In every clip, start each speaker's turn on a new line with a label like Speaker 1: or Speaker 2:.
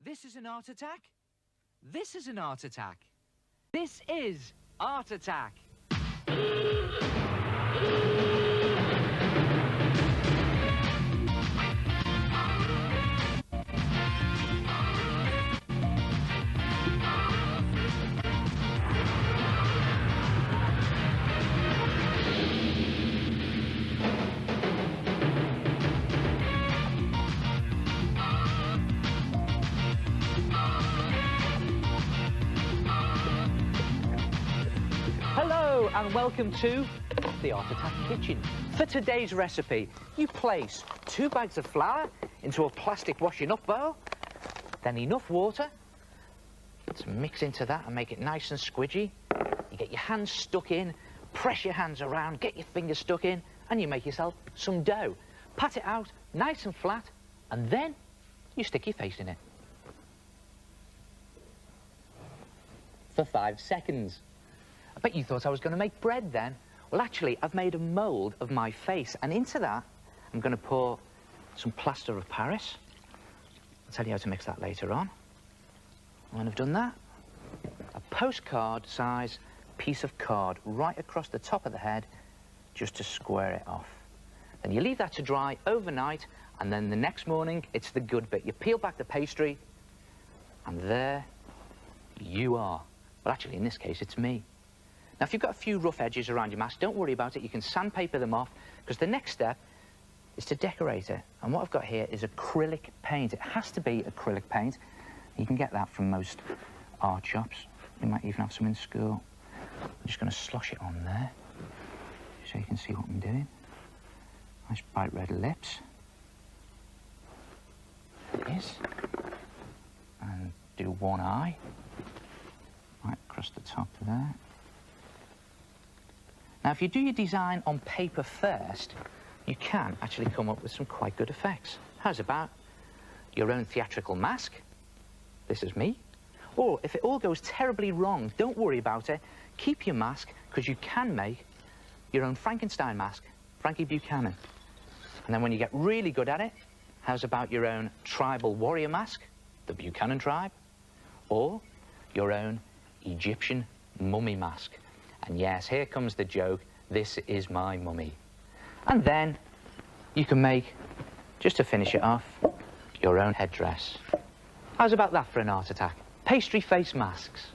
Speaker 1: This is an art attack. This is an art attack. This is art attack. Hello and welcome to the Art Attack Kitchen. For today's recipe, you place 2 bags of flour into a plastic washing up bowl, then enough water to mix into that and make it nice and squidgy. You get your hands stuck in, press your hands around, get your fingers stuck in, and you make yourself some dough. Pat it out nice and flat, and then you stick your face in it for 5 seconds. I bet you thought I was going to make bread then. Well, actually, I've made a mould of my face, and into that, I'm going to pour some Plaster of Paris. I'll tell you how to mix that later on. When I've done that, a postcard size piece of card right across the top of the head, just to square it off. Then you leave that to dry overnight, and then the next morning, it's the good bit. You peel back the pastry, and there you are. Well, actually, in this case, it's me. Now, if you've got a few rough edges around your mask, don't worry about it. You can sandpaper them off, because the next step is to decorate it. And what I've got here is acrylic paint. It has to be acrylic paint. You can get that from most art shops. You might even have some in school. I'm just going to slosh it on there, so you can see what I'm doing. Nice bright red lips. There it is. And do one eye, right across the top there. Now, if you do your design on paper first, you can actually come up with some quite good effects. How's about your own theatrical mask? This is me. Or if it all goes terribly wrong, don't worry about it. Keep your mask, because you can make your own Frankenstein mask, Frankie Buchanan. And then when you get really good at it, how's about your own tribal warrior mask, the Buchanan tribe? Or your own Egyptian mummy mask. And yes, here comes the joke, this is my mummy. And then you can make, just to finish it off, your own headdress. How's about that for an art attack? Pastry face masks.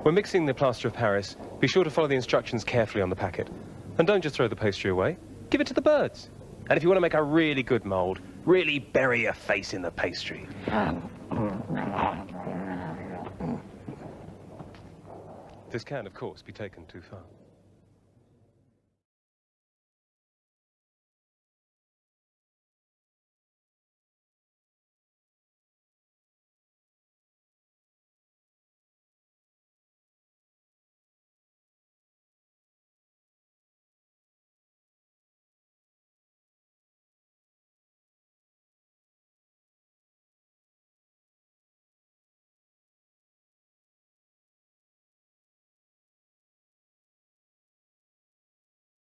Speaker 2: When mixing the plaster of Paris, be sure to follow the instructions carefully on the packet. And don't just throw the pastry away, give it to the birds. And if you want to make a really good mould, really bury your face in the pastry. This can, of course, be taken too far.